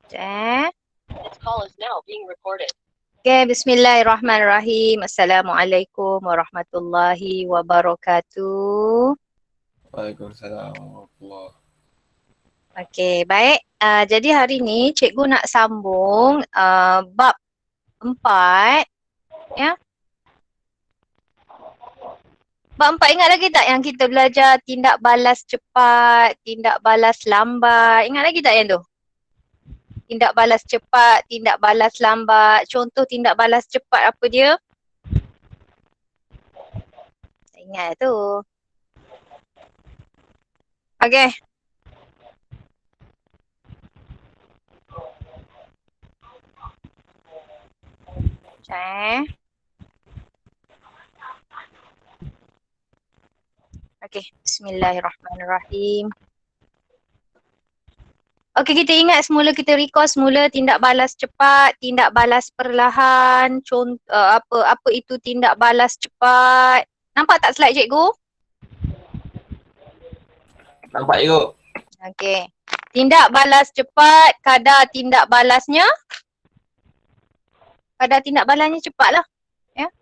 This call is now being recorded. Okay, bismillahirrahmanirrahim. Assalamualaikum warahmatullahi wabarakatuh. Waalaikumsalam warahmatullahi. Okey, baik. Jadi hari ni cikgu nak sambung bab 4, ya. Bab 4 ingat lagi tak yang kita belajar tindak balas cepat, tindak balas lambat. Ingat lagi tak yang tu? Tindak balas cepat, tindak balas lambat. Contoh tindak balas cepat apa dia? Tak ingat tu. Okey. Okey, bismillahirrahmanirrahim. Okey, kita ingat semula, kita recall semula tindak balas cepat, tindak balas perlahan, contoh apa itu tindak balas cepat. Nampak tak slide cikgu? Nampak cikgu. Okey. Tindak balas cepat, kadar tindak balasnya. Kadar tindak balasnya cepatlah. Ya.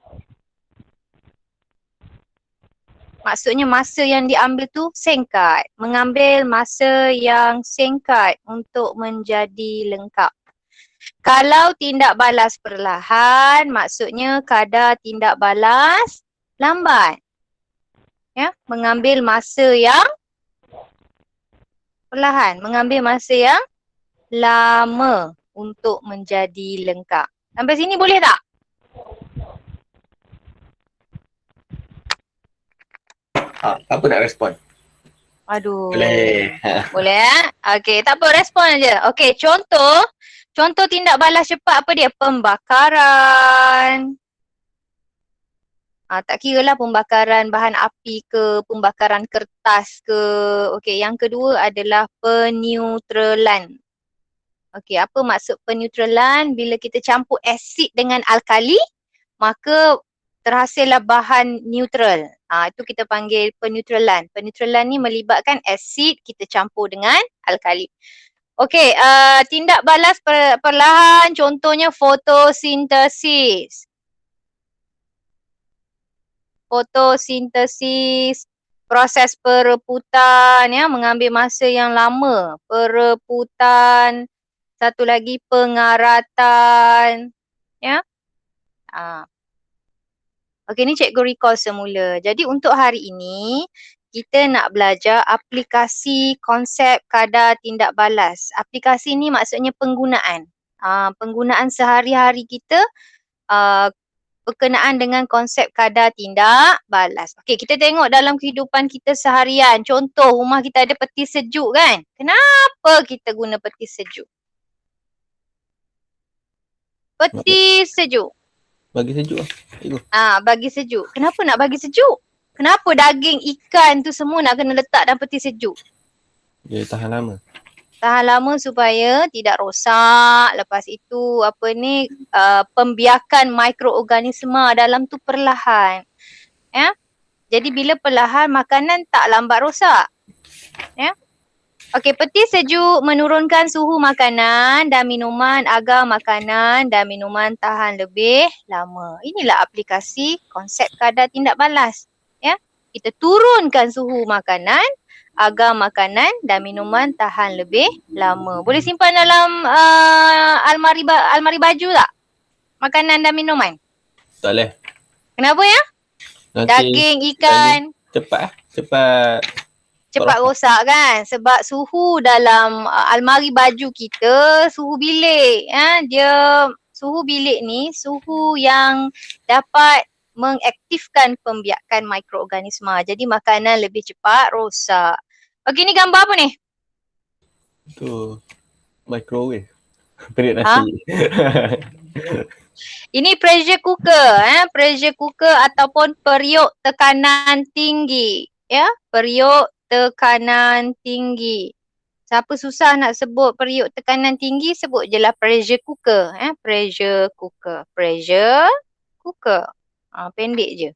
Maksudnya masa yang diambil tu singkat. Mengambil masa yang singkat untuk menjadi lengkap. Kalau tindak balas perlahan, maksudnya kadar tindak balas lambat. Ya, mengambil masa yang perlahan, mengambil masa yang lama untuk menjadi lengkap. Sampai sini boleh tak? Apa nak respon? Aduh. Boleh. Boleh Okey, tak apa, respon aja. Okey, contoh tindak balas cepat apa dia? Pembakaran. Tak kira lah pembakaran bahan api ke, pembakaran kertas ke. Okey, yang kedua adalah peneutralan. Okey, apa maksud peneutralan? Bila kita campur asid dengan alkali, maka terhasillah bahan neutral. Itu kita panggil peneutralan. Peneutralan ni melibatkan asid kita campur dengan alkali. Okey, tindak balas perlahan contohnya fotosintesis. Fotosintesis, proses pereputan, ya, mengambil masa yang lama. Pereputan, satu lagi pengaratan, ya. Okey, ni cikgu recall semula. Jadi untuk hari ini, kita nak belajar aplikasi konsep kadar tindak balas. Aplikasi ni maksudnya penggunaan. Penggunaan sehari-hari kita berkenaan dengan konsep kadar tindak balas. Okey, kita tengok dalam kehidupan kita seharian. Contoh, rumah kita ada peti sejuk kan? Kenapa kita guna peti sejuk? Peti sejuk. Bagi sejuk lah, cikgu. Bagi sejuk. Kenapa nak bagi sejuk? Kenapa daging ikan tu semua nak kena letak dalam peti sejuk? Dia tahan lama. Tahan lama supaya tidak rosak. Lepas itu pembiakan mikroorganisma dalam tu perlahan. Ya. Jadi bila perlahan makanan tak lambat rosak. Ya. Okey, peti sejuk menurunkan suhu makanan dan minuman agar makanan dan minuman tahan lebih lama. Inilah aplikasi konsep kadar tindak balas. Ya. Kita turunkan suhu makanan agar makanan dan minuman tahan lebih lama. Boleh simpan dalam almari baju tak? Makanan dan minuman? Tak boleh. Kenapa ya? Nanti daging, ikan. Cepat rosak kan, sebab suhu dalam almari baju kita, suhu bilik. Suhu bilik ni suhu yang dapat mengaktifkan pembiakan mikroorganisma. Jadi makanan lebih cepat rosak. Okey, ni gambar apa ni? Tu microwave. Periuk nasi. Ini pressure cooker, pressure cooker ataupun periuk tekanan tinggi. Ya, periuk tekanan tinggi. Siapa susah nak sebut periuk tekanan tinggi, sebut je lah pressure cooker. Pressure cooker. Pressure cooker. Pendek je.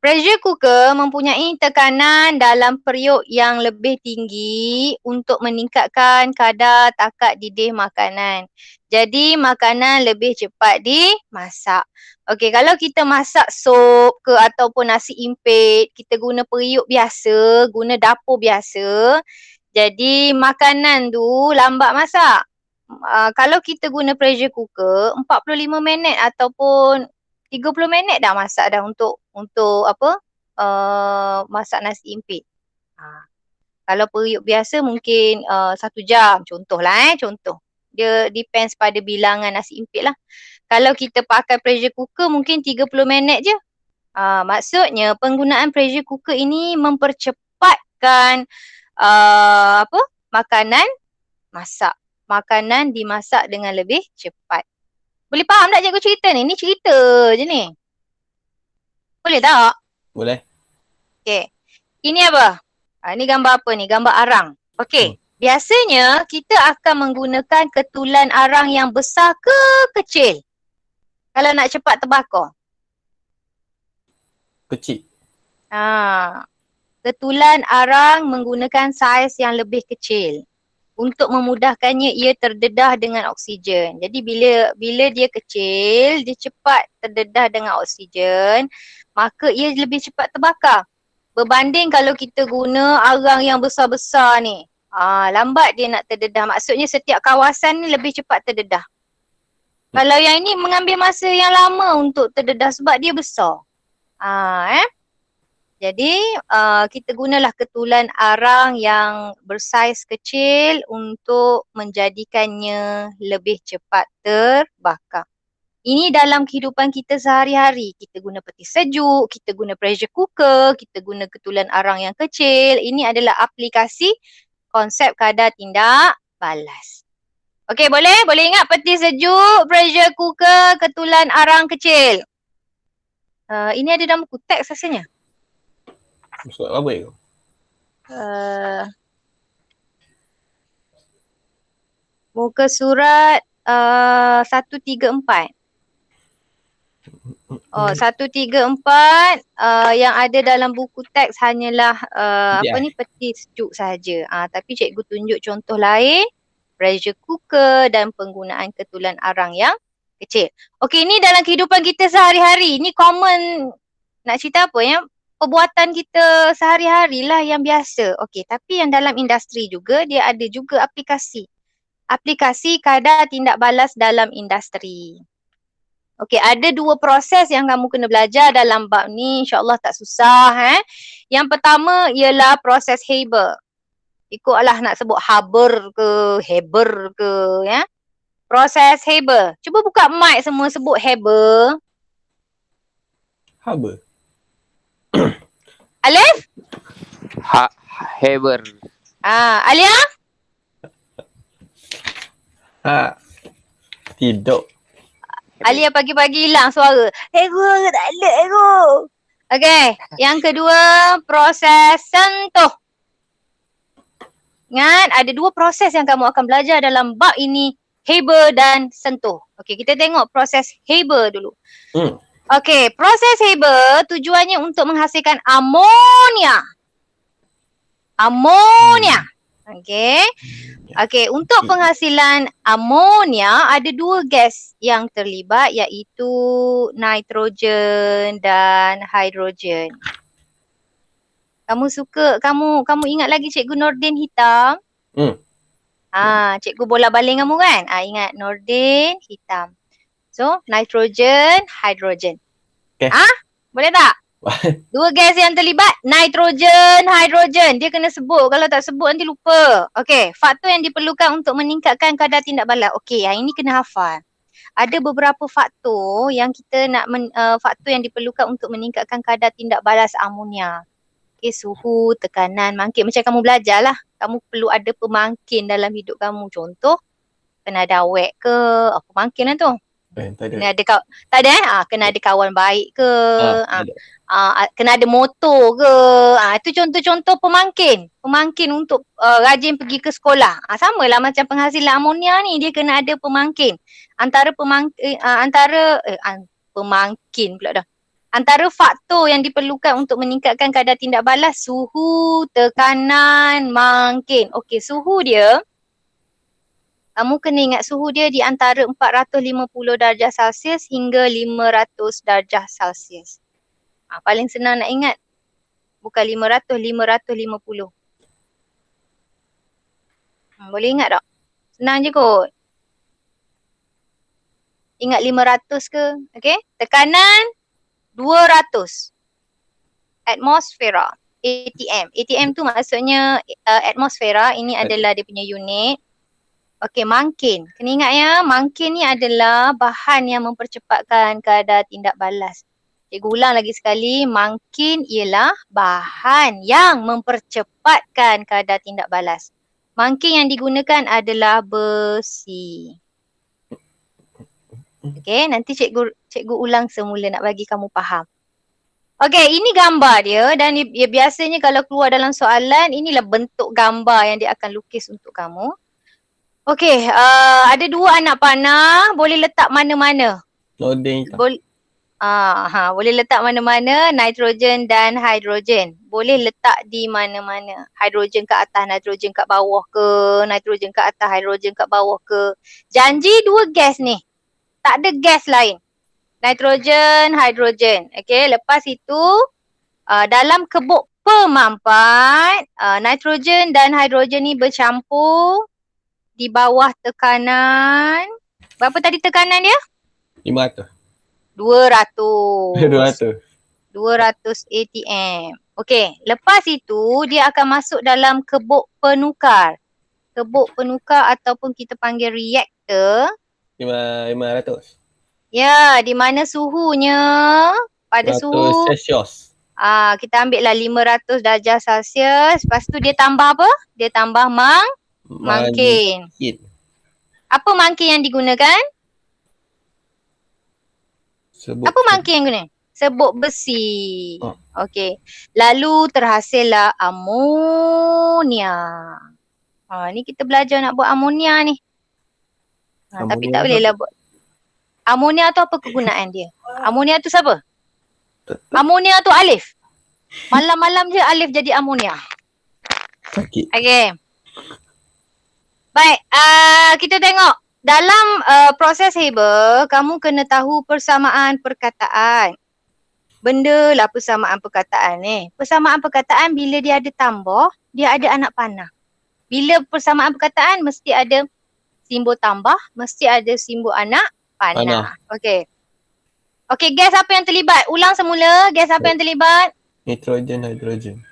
Pressure cooker mempunyai tekanan dalam periuk yang lebih tinggi untuk meningkatkan kadar takat didih makanan. Jadi makanan lebih cepat dimasak. Okey, kalau kita masak sup ke ataupun nasi impit, kita guna periuk biasa, guna dapur biasa, jadi makanan tu lambat masak. Kalau kita guna pressure cooker, 45 minit ataupun 30 minit dah masak dah untuk apa? Masak nasi impit. Kalau periuk biasa mungkin 1 jam, contohlah contoh. Dia depends pada bilangan nasi impit lah. Kalau kita pakai pressure cooker mungkin 30 minit je. Maksudnya penggunaan pressure cooker ini mempercepatkan apa? Makanan masak. Makanan dimasak dengan lebih cepat. Boleh faham tak cikgu cerita ni? Ni cerita je ni. Boleh tak? Boleh? Okay. Ini apa? Ini gambar apa ni? Gambar arang. Okay. Biasanya kita akan menggunakan ketulan arang yang besar ke kecil? Kalau nak cepat terbakar. Kecil. Ketulan arang menggunakan saiz yang lebih kecil. Untuk memudahkannya ia terdedah dengan oksigen. Jadi bila dia kecil, dia cepat terdedah dengan oksigen, maka ia lebih cepat terbakar. Berbanding kalau kita guna arang yang besar-besar ni. Lambat dia nak terdedah. Maksudnya setiap kawasan ni lebih cepat terdedah. Kalau yang ini mengambil masa yang lama untuk terdedah sebab dia besar. Jadi kita gunalah ketulan arang yang bersaiz kecil untuk menjadikannya lebih cepat terbakar. Ini dalam kehidupan kita sehari-hari. Kita guna peti sejuk, kita guna pressure cooker, kita guna ketulan arang yang kecil. Ini adalah aplikasi konsep kadar tindak balas. Okey, boleh? Boleh ingat peti sejuk, pressure cooker, ketulan arang kecil. Ini ada dalam buku teks rasanya. Surat apa itu? Muka surat 134. 134 yang ada dalam buku teks hanyalah peti sejuk sahaja. Tapi cikgu tunjuk contoh lain, pressure cooker dan penggunaan ketulan arang yang kecil. Okey, ni dalam kehidupan kita sehari-hari. Ni common, nak cerita apa ya? Perbuatan kita sehari-hari lah yang biasa. Okey, tapi yang dalam industri juga, dia ada juga aplikasi. Aplikasi kadar tindak balas dalam industri. Okey, ada 2 proses yang kamu kena belajar dalam bab ni. InsyaAllah tak susah. Yang pertama ialah proses Haber. Ikutlah nak sebut Haber ke, Haber ke. Ya? Proses Haber. Cuba buka mic semua sebut Haber. Haber. Alif? Haber. Alia? Tidak. Alia pagi-pagi hilang suara. Ego, tak ada ego. Okey, yang kedua proses sentuh. Ingat, ada 2 proses yang kamu akan belajar dalam bab ini. Haber dan sentuh. Okey, kita tengok proses Haber dulu. Okey, proses Haber tujuannya untuk menghasilkan amonia. Amonia. Okey. Okey, untuk penghasilan amonia ada 2 gas yang terlibat iaitu nitrogen dan hidrogen. Kamu ingat lagi Cikgu Nordin hitam? Cikgu bola baling kamu kan? Ingat Nordin hitam. So, nitrogen, hydrogen. Okay. Boleh tak? 2 gas yang terlibat, nitrogen, hydrogen. Dia kena sebut. Kalau tak sebut nanti lupa. Okey, faktor yang diperlukan untuk meningkatkan kadar tindak balas. Okey, yang ini kena hafal. Ada beberapa faktor yang kita nak faktor yang diperlukan untuk meningkatkan kadar tindak balas amonia. Okey, suhu, tekanan, mangkit. Macam kamu belajar lah. Kamu perlu ada pemangkin dalam hidup kamu. Contoh, kena ada awet ke, pemangkin lah tu. Tak ada. Kena ada tak ada kena ada kawan baik ke, kena ada motor ke. Itu contoh-contoh pemangkin. Pemangkin untuk rajin pergi ke sekolah. Samalah macam penghasilan amonia ni, dia kena ada pemangkin. Pemangkin pula dah. Antara faktor yang diperlukan untuk meningkatkan kadar tindak balas, suhu, tekanan, makin. Okey, suhu dia, kamu kena ingat suhu dia di antara 450 darjah Celsius hingga 500 darjah Celsius. Paling senang nak ingat. Bukan 500, 550. Boleh ingat tak? Senang je kot. Ingat 500 ke? Okey. Tekanan 200 atmosfera, ATM. ATM tu maksudnya atmosfera, ini adalah dia punya unit. Okey, makin. Kena ingat ya, makin ni adalah bahan yang mempercepatkan kadar tindak balas. Cikgu ulang lagi sekali, makin ialah bahan yang mempercepatkan kadar tindak balas. Makin yang digunakan adalah besi. Okey, nanti cikgu ulang semula nak bagi kamu faham. Okey, ini gambar dia dan dia biasanya kalau keluar dalam soalan, inilah bentuk gambar yang dia akan lukis untuk kamu. Okey, ada dua anak panah, boleh letak mana-mana. Loading tak? Boleh letak mana-mana, nitrogen dan hidrogen. Boleh letak di mana-mana. Hidrogen kat atas, nitrogen kat bawah ke, nitrogen kat atas, hidrogen kat bawah ke. Janji dua gas ni. Tak ada gas lain. Nitrogen, hidrogen. Okey, lepas itu dalam kebuk pemampat, nitrogen dan hidrogen ni bercampur di bawah tekanan. Berapa tadi tekanan dia? 500. 200. 200. 200 ATM. Okey, lepas itu dia akan masuk dalam kebuk penukar. Kebuk penukar ataupun kita panggil reaktor. 500. Ya, di mana suhunya pada 100 suhu Celsius. kita ambil lah 500 darjah Celsius. Lepas tu dia tambah apa? Dia tambah makin. Apa makin yang digunakan? Apa makin yang guna? Sebut besi. Okey. Lalu terhasillah amonia. Ni kita belajar nak buat amonia ni. Tapi tak boleh lah buat. Amonia tu apa kegunaan dia? Amonia tu siapa? Amonia tu Alif. Malam-malam je Alif jadi amonia. Sakit. Okey. Baik, kita tengok. Dalam proses Haber, kamu kena tahu persamaan perkataan. Benda lah persamaan perkataan ni. Persamaan perkataan bila dia ada tambah, dia ada anak panah. Bila persamaan perkataan mesti ada simbol tambah, mesti ada simbol anak panah. Okey. Okey, gas apa yang terlibat? Ulang semula, gas apa yang terlibat? Nitrogen, hidrogen.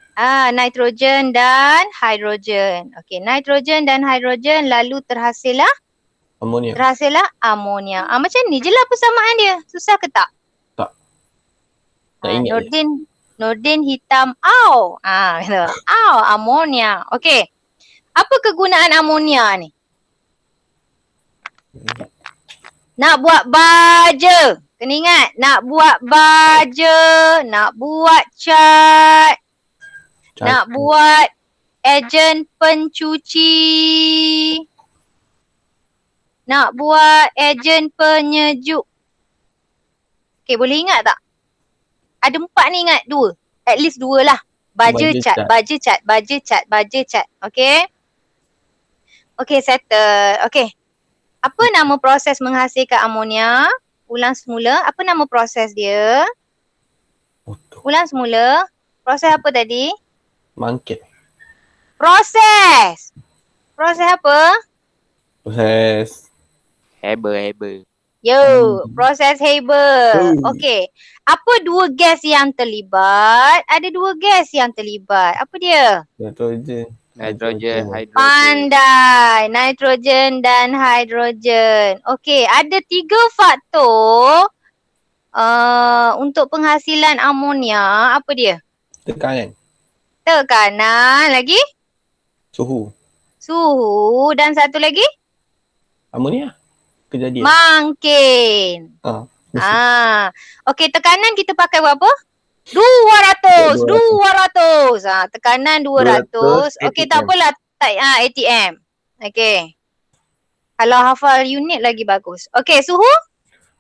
Nitrogen dan hidrogen. Okey, nitrogen dan hidrogen lalu terhasillah Amonia. amonia. Macam ni je lah persamaan dia. Susah ke tak? Tak. Tak ingat Nordin hitam au. Kata. Amonia. Okey. Apa kegunaan amonia ni? Nak buat baja. Kena ingat, nak buat baja, nak buat cat, nak buat ejen pencuci, nak buat ejen penyejuk. Okey, boleh ingat tak? Ada 4 ni, ingat 2. At least 2 lah. Baja cat, baja cat, baja cat, baja cat. Okey? Okey, settle. Okey. Apa nama proses menghasilkan amonia? Ulang semula. Apa nama proses dia? Ulang semula. Proses apa tadi? Makin. Proses. Proses apa? Proses Haber. Proses Haber. Okey. Apa 2 gas yang terlibat? Ada 2 gas yang terlibat. Apa dia? nitrogen, Hidrogen. Pandai. Nitrogen dan hidrogen. Okey, ada 3 faktor untuk penghasilan amonia. Apa dia? Tekanan. Lagi? Suhu. Dan satu lagi? Amonia. Kejadian. Makin. Okey, tekanan kita pakai berapa? 200. Tekanan 200. Okey, tak apalah. ATM. Okey. Kalau hafal unit lagi bagus. Okey, suhu?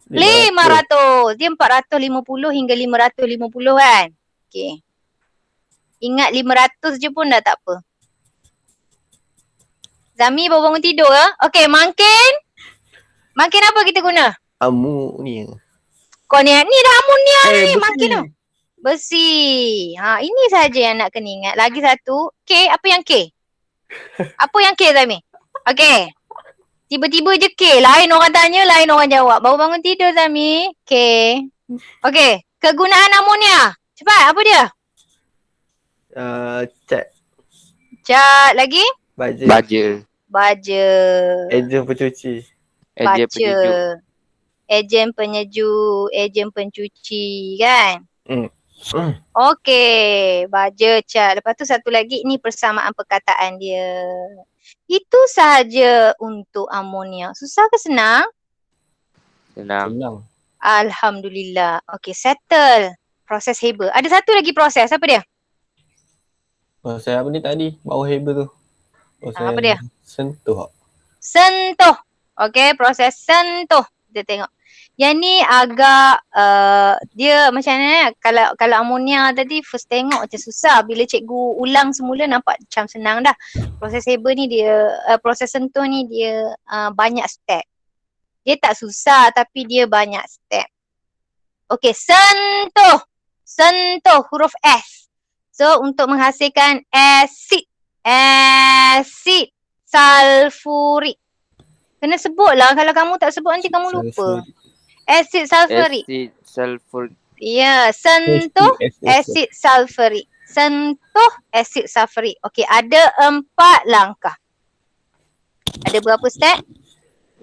500. Dia 450 hingga 550 kan? Okey. Ingat 500 je pun dah tak apa. Zami baru bangun tidur ke? Okey, makin. Makin apa kita guna? Amonia. Kau ni dah amonia ni. besi. Makin tu. Besi. Ha, ini saja yang nak kena ingat. Lagi satu. K, apa yang K? Apa yang K, Zami? Okey. Tiba-tiba je K. Lain orang tanya, lain orang jawab. Baru bangun tidur, Zami. K. Okey. Kegunaan amonia. Cepat, apa dia? Cat. Cat lagi? Baja. Baja. Ejen pencuci. Ejen penyejuk. Ejen penyejuk. Ejen pencuci kan? Hmm. Okey. Baja, cat. Lepas tu satu lagi ni persamaan perkataan dia. Itu sahaja untuk amonia. Susah ke senang? Senang. Alhamdulillah. Okey, settle. Proses Haber. Ada satu lagi proses. Apa dia? Proses apa ni tadi? Bawah Haber tu. Proses Apa dia? sentuh. Sentuh. Okey, proses sentuh. Kita tengok. Yang ni agak dia macam mana, kalau amonia tadi first tengok macam susah. Bila cikgu ulang semula nampak macam senang dah. Proses Haber ni dia, proses sentuh ni dia banyak step. Dia tak susah tapi dia banyak step. Okey, sentuh. Sentuh huruf S. So untuk menghasilkan asid. Asid sulfurik. Kena sebutlah, kalau kamu tak sebut nanti kamu lupa. Asid sulfurik. Asid sulfur. Ya, sentuh asid sulfurik. Sentuh asid sulfurik. Okey, ada 4 langkah. Ada berapa step?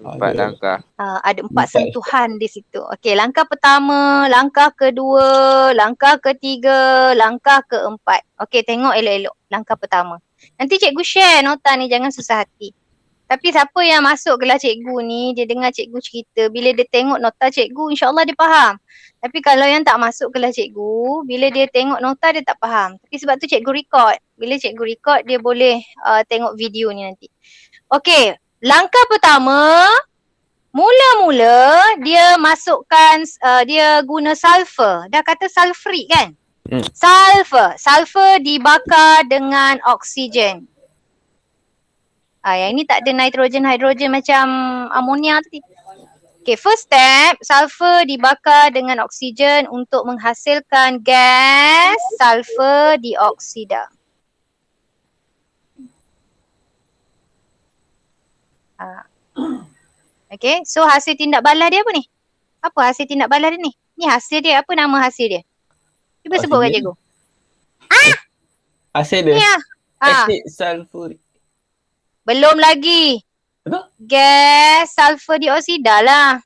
4 langkah. Ada 4 sentuhan di situ. Okey, langkah pertama, langkah kedua, langkah ketiga, langkah keempat. Okey, tengok elok-elok langkah pertama. Nanti cikgu share nota ni, jangan susah hati. Tapi siapa yang masuk kelas cikgu ni, dia dengar cikgu cerita, bila dia tengok nota cikgu, insyaAllah dia faham. Tapi kalau yang tak masuk kelas cikgu, bila dia tengok nota dia tak faham. Tapi sebab tu cikgu record. Bila cikgu record, dia boleh tengok video ni nanti. Okey, langkah pertama, mula-mula dia masukkan, dia guna sulfur. Dah kata sulfurik kan? Sulfur dibakar dengan oksigen. Yang ini tak ada nitrogen, hidrogen macam amonia tadi. Okay, first step, sulfur dibakar dengan oksigen untuk menghasilkan gas sulfur dioksida. Okay, so hasil tindak balas dia apa ni? Apa hasil tindak balas dia ni? Ni hasil dia, apa nama hasil dia? Cuba sebutkan cikgu. Hasil dia? Ni asid sulfurik. Belum lagi. Betul? Gas sulfur dioksida lah.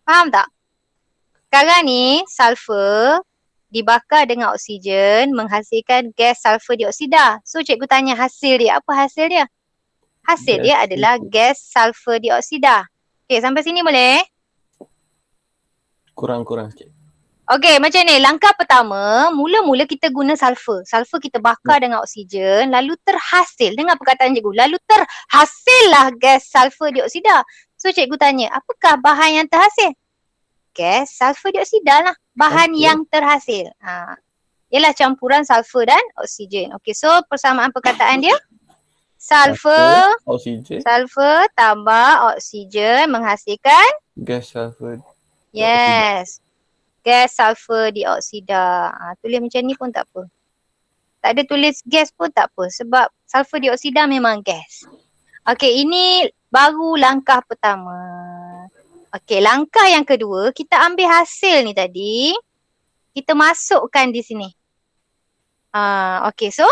Faham tak? Sekarang ni sulfur dibakar dengan oksigen menghasilkan gas sulfur dioksida. So cikgu tanya hasil dia. Apa hasil dia? Hasil dia adalah gas sulfur dioksida. Okay, sampai sini boleh? Kurang-kurang sikit. Okey, macam ni. Langkah pertama, mula-mula kita guna sulfur. Sulfur kita bakar dengan oksigen, lalu terhasil. Dengar perkataan cikgu. Lalu terhasillah gas sulfur dioksida. So cikgu tanya, apakah bahan yang terhasil? Gas sulfur dioksida lah. Bahan yang terhasil. Ialah campuran sulfur dan oksigen. Okey, so persamaan perkataan dia. Sulfur tambah oksigen menghasilkan gas sulfur. Yes. Gas sulfur dioksida. Tulis macam ni pun tak apa. Tak ada tulis gas pun tak apa. Sebab sulfur dioksida memang gas. Okey, ini baru langkah pertama. Okey, langkah yang kedua, kita ambil hasil ni tadi. Kita masukkan di sini. Okey, so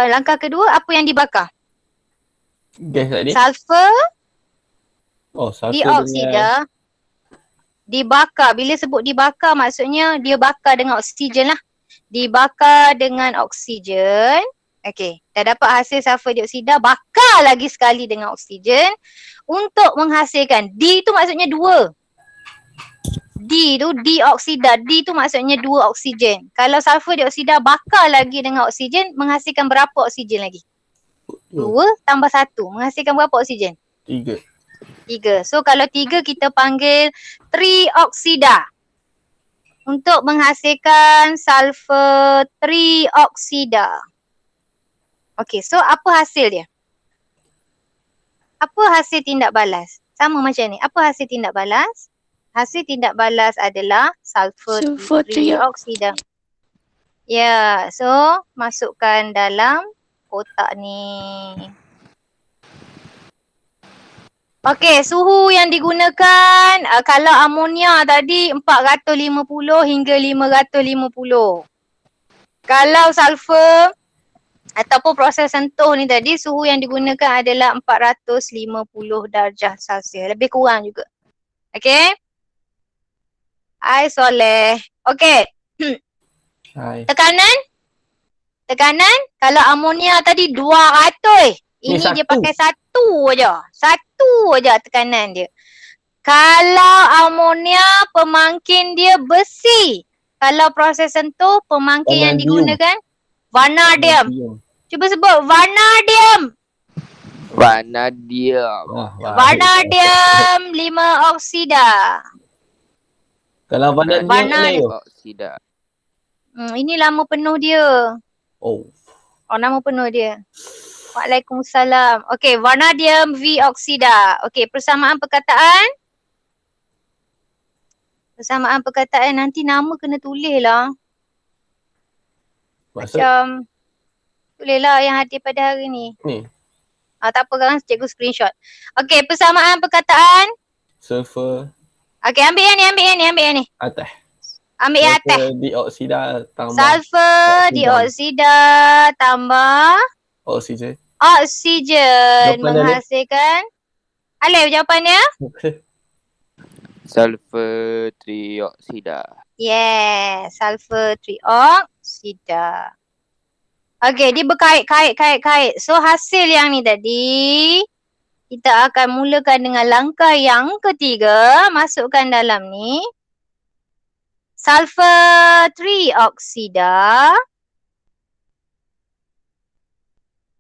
langkah kedua, apa yang dibakar? Gas tadi? Sulfur dengan dioksida. Dibakar. Bila sebut dibakar maksudnya dia bakar dengan oksigen lah. Dibakar dengan oksigen. Okey. Dah dapat hasil sulfur dioksida. Bakar lagi sekali dengan oksigen. Untuk menghasilkan. D tu maksudnya 2. D tu dioksida. D tu maksudnya 2 oksigen. Kalau sulfur dioksida bakar lagi dengan oksigen. Menghasilkan berapa oksigen lagi? 2 tambah 1. Menghasilkan berapa oksigen? 3. 3. So kalau 3 kita panggil trioksida. Untuk menghasilkan sulfur trioksida. Okay, so apa hasil dia? Apa hasil tindak balas? Sama macam ni. Apa hasil tindak balas? Hasil tindak balas adalah sulfur trioksida. Ya, so masukkan dalam kotak ni. Okey, suhu yang digunakan kalau amonia tadi 450 hingga 550. Kalau sulfur ataupun proses sentuh ni tadi, suhu yang digunakan adalah 450 darjah Celsius. Lebih kurang juga. Okey? Hai Soleh. Okey. Hai. Tekanan kalau amonia tadi 200. Ini dia pakai satu aja tekanan dia. Kalau amonia pemangkin dia besi. Kalau proses sentuh pemangkin yang digunakan vanadium. Cuba sebut vanadium. Vanadium 5 oksida. Kalau vanadium oksida. Ini lama penuh dia. Oh, nama penuh dia. Waalaikumsalam. Okey, vanadium V oksida. Okey, persamaan perkataan. Persamaan perkataan nanti nama kena tulis lah. Macam tulislah yang hadir pada hari ni. Ni. Tak apa kan, cikgu screenshot. Okey, persamaan perkataan. Sulfur. Okey, ambil yang ni. Atas. Ambil yang atas. Sulfur dioksida tambah. Sulfur dioksida tambah. Oksigen. Menghasilkan. Alif jawapannya? Sulfur trioksida. Yes, sulfur trioksida. Okey, dia berkait. So hasil yang ni tadi, kita akan mulakan dengan langkah yang ketiga. Masukkan dalam ni. Sulfur trioksida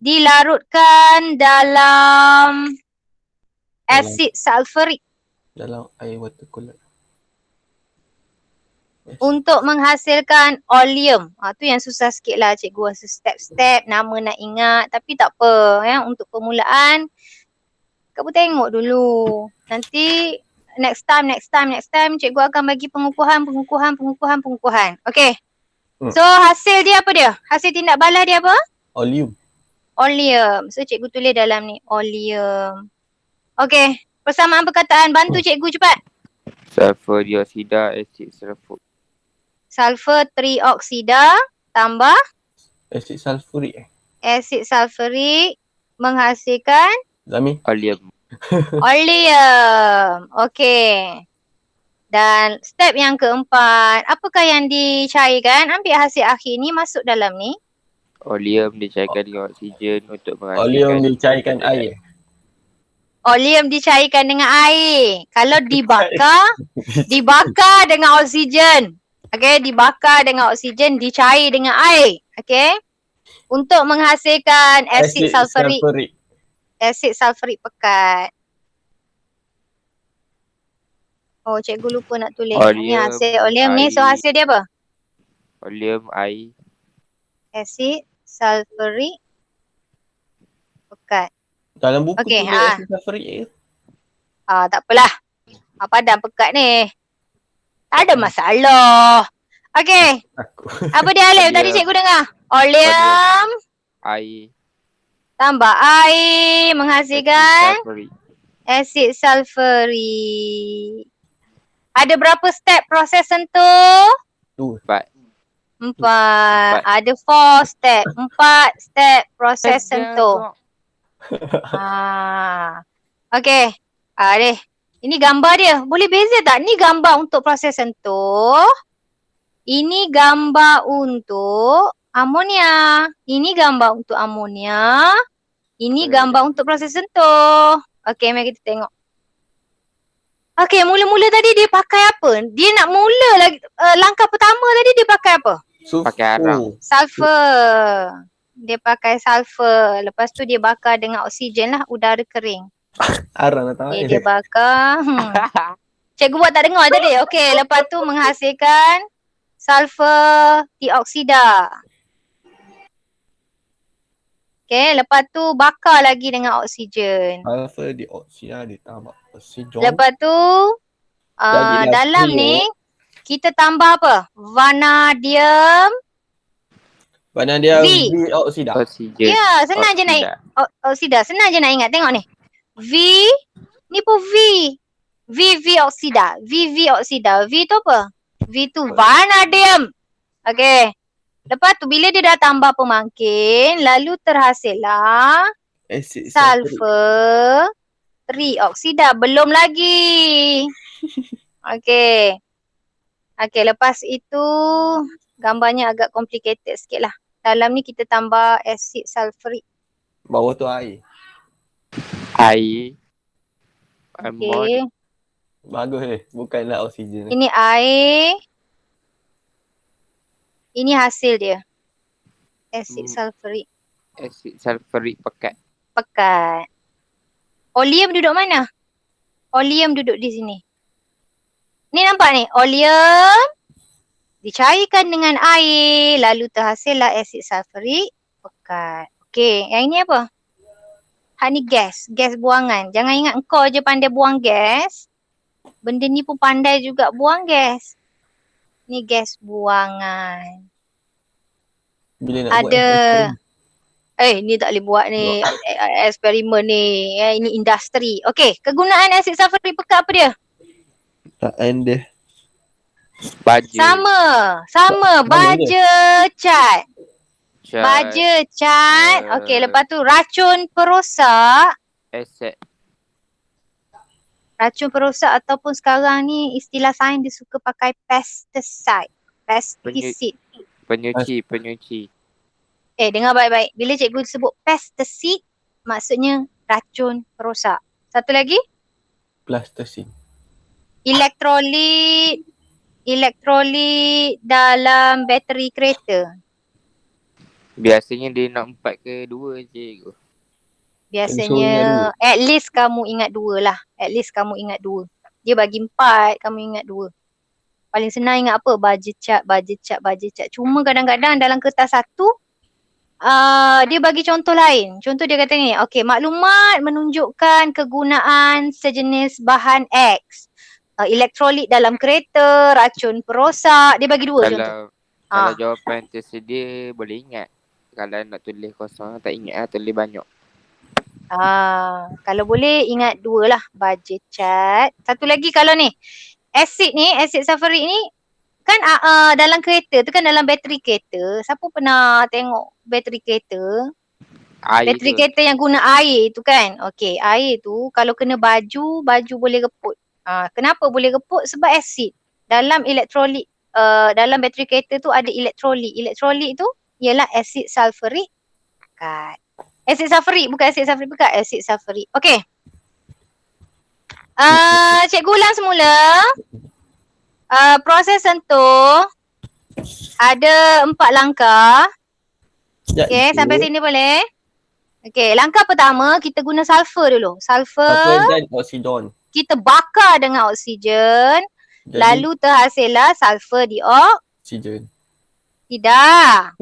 dilarutkan dalam asid sulfurik. Dalam air water cooler. Untuk menghasilkan oleum. Tu yang susah sikit lah cikgu rasa step-step, nama nak ingat. Tapi tak apa ya. Untuk permulaan, kamu tengok dulu. Nanti next time cikgu akan bagi pengukuhan. Okey. So hasil dia apa dia? Hasil tindak balas dia apa? Oleum. So cikgu tulis dalam ni. Oleum. Okey. Persamaan perkataan. Bantu cikgu cepat. Sulfur dioksida asid sulfur. Sulfur trioksida tambah Asid sulfurik. asid sulfurik menghasilkan Zami. Oleum. Okey. Dan step yang keempat, apakah yang dicairkan? Ambil hasil akhir ni masuk dalam ni. Oleum dicairkan dengan oksigen untuk menghasilkan. Oleum dicairkan air. Oleum dicairkan dengan air. Kalau dibakar dengan oksigen. Okey, dibakar dengan oksigen, dicair dengan air. Okey. Untuk menghasilkan asid sulfurik. Asid sulfurik pekat. Oh, cikgu lupa nak tulis. Ni hasil oleum ni. So hasil dia apa? Oleum air. Asid sulfurik pekat. Dalam buku okay, tu asid sulfurik je. Tak apalah. Padam pekat ni. Tak ada masalah. Okey. Apa dia Alif? Tadi cikgu dengar. Oleum. Air. Tambah air. Menghasilkan asid sulfurik. Ada berapa step proses sentuh? 4. Ada 4 step. 4 step proses sentuh. Okey. Deh. Ini gambar dia. Boleh beza tak? Ni gambar untuk proses sentuh. Ini gambar untuk amonia. Ini gambar untuk amonia. Ini gambar untuk proses sentuh. Okey, mari kita tengok. Okey, mula-mula tadi dia pakai apa? Dia nak mula lagi langkah pertama tadi dia pakai apa? Pakai arang. Sulfur. Dia pakai sulfur. Lepas tu dia bakar dengan oksigen lah, udara kering. Arang nak tahu. Dia bakar. Cikgu buat tak dengar tadi. Okey, lepas tu menghasilkan sulfur dioksida. Okey, lepas tu bakar lagi dengan oksigen. Sulfur dioksida ditambah oksigen. Lepas tu Jadilah dalam trio. ni kita tambah apa? Vanadium. Mana dia V. dioksida. Oksigen. Ya, senang je nak oksida. Senang je nak ingat. Tengok ni. V. Ni pun V. V oksida. V oksida. V tu apa? V tu vanadium. Okey. Lepas tu bila dia dah tambah pemangkin, lalu terhasillah Asid sulfurik. sulfur trioksida. Belum lagi. Okey. Okey, lepas itu gambarnya agak complicated sikit lah. Dalam ni kita tambah asid sulfurik. Bawah tu air. Air. Okey. Bagus bukanlah oksigen. Ini air. Ini hasil dia. Asid sulfurik. Asid sulfurik pekat. Pekat. Oleum duduk mana? Oleum duduk di sini. Ni nampak ni. Oleum dicairkan dengan air. Lalu terhasillah asid sulfurik pekat. Okey. Yang ini apa? Hak ni gas. Gas buangan. Jangan ingat engkau je pandai buang gas. Benda ni pun pandai juga buang gas. Ni gas buangan. Bila nak Ada. buat Ni tak boleh buat ni. Eksperimen ni. Ini industri. Okey. Kegunaan asid sulfurik pekat apa dia? tak dia. Baja. Sama. Baja cat. Cat. Baja cat. Okey. Lepas tu racun perosak. Asid. Racun perosak ataupun sekarang ni istilah sains dia suka pakai pesticide. Pesticide. Penyuci. Dengar baik-baik. Bila cikgu sebut pesticide, maksudnya racun perosak. Satu lagi? Plastosin. Elektrolit dalam bateri kereta. Biasanya dia nak 4 ke 2 je. Biasanya at least kamu ingat 2 lah. At least kamu ingat 2. Dia bagi 4, kamu ingat 2. Paling senang ingat apa? Baja cat. Cuma kadang-kadang dalam kertas satu, dia bagi contoh lain. Contoh dia kata ni, okey, maklumat menunjukkan kegunaan sejenis bahan X. Elektrolit dalam kereta, racun perosak. Dia bagi 2 contoh. Kalau jawapan tersedia boleh ingat. Kalau nak tulis kosong tak ingat lah, tulis banyak. Kalau boleh ingat 2 lah. Baja cat. Satu lagi kalau ni, asid sulfurik ni kan dalam kereta tu kan, dalam bateri kereta. Siapa pernah tengok bateri kereta? Bateri kereta yang guna air tu kan. Okey, air tu kalau kena baju boleh reput. Kenapa boleh reput? Sebab asid. Dalam elektrolit, dalam bateri kereta tu ada elektrolit. Elektrolit tu ialah asid sulfurik pekat. Asid sulfurik, bukan asid sulfurik pekat, asid sulfurik. Okey. Cikgu ulang semula. Proses sentuh ada 4 langkah. Okey, sampai sini boleh? Okey, langkah pertama kita guna sulfur dulu. Sulfur dan oksigen. kita bakar dengan oksigen. Lalu terhasillah sulfur oksigen. Tidak.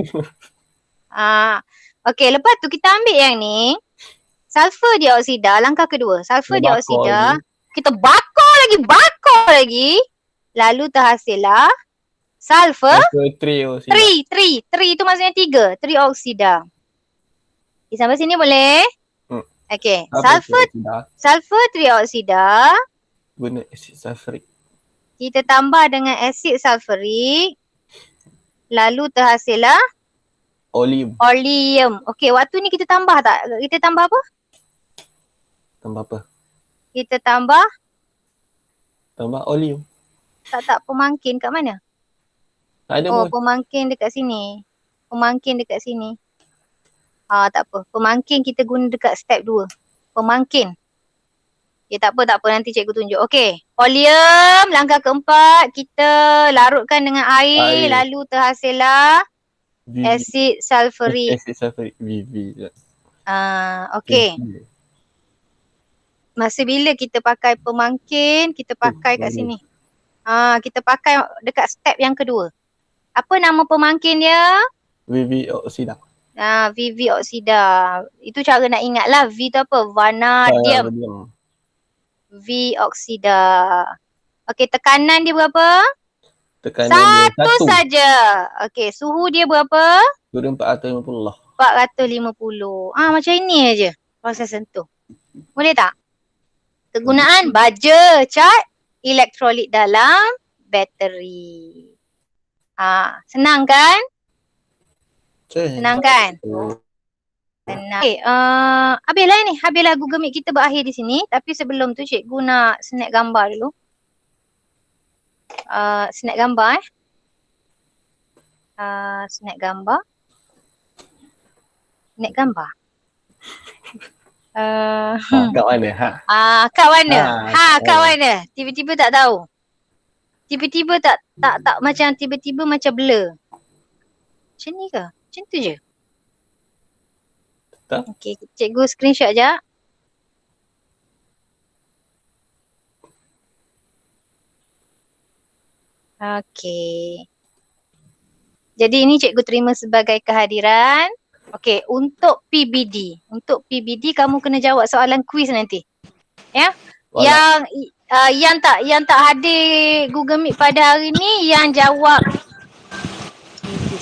Okey, lepas tu kita ambil yang ni. Sulfur dioksida, langkah kedua. Sulfur dioksida, kita bakar lagi. Lalu terhasillah sulfur trioksida. Tri tu maksudnya 3. Trioksida. Okay, sampai sini boleh? Okey. Sulfur trioksida. Guna asid sulfurik. Kita tambah dengan asid sulfurik. Lalu terhasillah oleum. Okey, waktu ni kita tambah tak? Kita tambah apa? Tambah apa? Kita tambah oleum. tak pemangkin kat mana? Tak ada pemangkin dekat sini. Tak apa. Pemangkin kita guna dekat step 2. Pemangkin. Tak apa. Nanti cikgu tunjuk. Okey. Oleum, langkah keempat. Kita larutkan dengan air. Lalu terhasillah asid sulfurik. Asid sulfurik VV. Okey. masa bila kita pakai pemangkin, kita pakai kat bagus. sini. Kita pakai dekat step yang kedua. Apa nama pemangkin dia? VV oksida. VV oksida. Itu cara nak ingat lah. V tu apa? Vanadium. Vanadium. V oksida. Okey, tekanan dia berapa? Tekanan dia Satu saja. Okey, suhu dia berapa? Suhu 450. 450. Macam ini aja proses sentuh. Boleh tak? Kegunaan baja cat elektrolit dalam bateri. Senang kan? Senang kan? Senang. Okay, habislah ni. Habislah Google Meet kita berakhir di sini. Tapi sebelum tu cikgu nak snap gambar dulu. Snap gambar snap gambar. Snap gambar. Kat mana? Kat mana? Kat mana? Tiba-tiba tak tahu. Tiba-tiba tak macam tiba-tiba macam blur. Macam ni ke? Macam tu je. Tak. Okey, cikgu screenshot je. Okey. Jadi ini cikgu terima sebagai kehadiran. Okey, untuk PBD. Untuk PBD kamu kena jawab soalan kuis nanti. Ya? Yang tak hadir Google Meet pada hari ni yang jawab.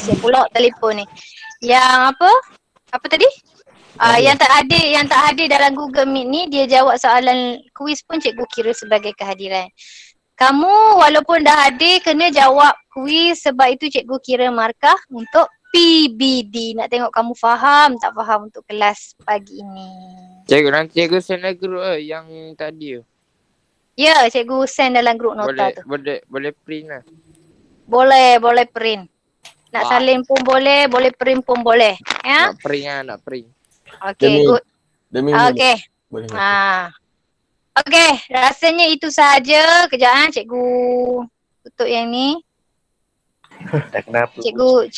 Siap pula telefon ni. Yang apa? Apa tadi? Yang tak hadir dalam Google Meet ni dia jawab soalan kuis pun cikgu kira sebagai kehadiran. Kamu walaupun dah hadir kena jawab kuis sebab itu cikgu kira markah untuk PBD. Nak tengok kamu faham tak faham untuk kelas pagi ini. Cikgu nanti cikgu send dalam group yang tadi tu. Ya, cikgu send dalam grup nota tu. Boleh print lah. Boleh print. Nak salin pun boleh print pun boleh. Ya? Nak print. Okay, good. Demi Okay. boleh. Okay, rasanya itu sahaja. Kejap cikgu tutup yang ni. Tak kenapa. Cikgu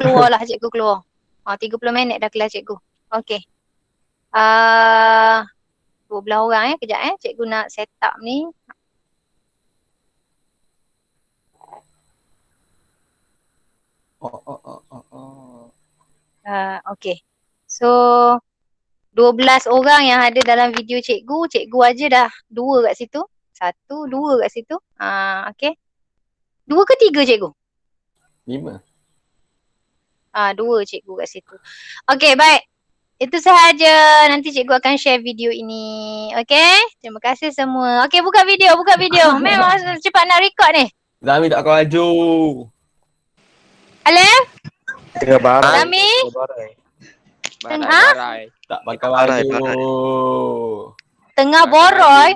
keluar lah, cikgu keluar. 30 minit dah kelas cikgu. Okay. 12 orang kejap cikgu nak set up ni. Okay. So 12 orang yang ada dalam video cikgu aja dah 2 kat situ. 1, 2 kat situ. Okay. 2 ke 3 cikgu? 5. 2 cikgu kat situ. Okay, baik. Itu sahaja. Nanti cikgu akan share video ini. Okay? Terima kasih semua. Okay, buka video. Memang cepat nak record ni. Zami tak kau laju. Alif? Tengah barai. Zami? Barai. Tak pakai Barai, baju. Tengah boroi.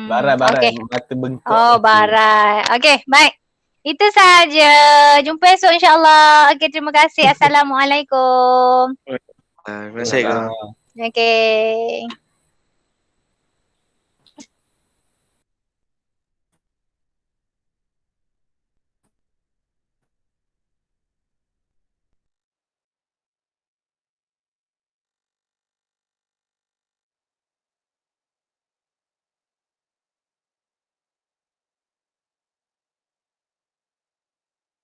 Barai. Okay. Mata bengkok. Barai. Okay, baik. Itu sahaja. Jumpa esok insyaAllah. Okay, terima kasih. Assalamualaikum. Terima kasih. Okay.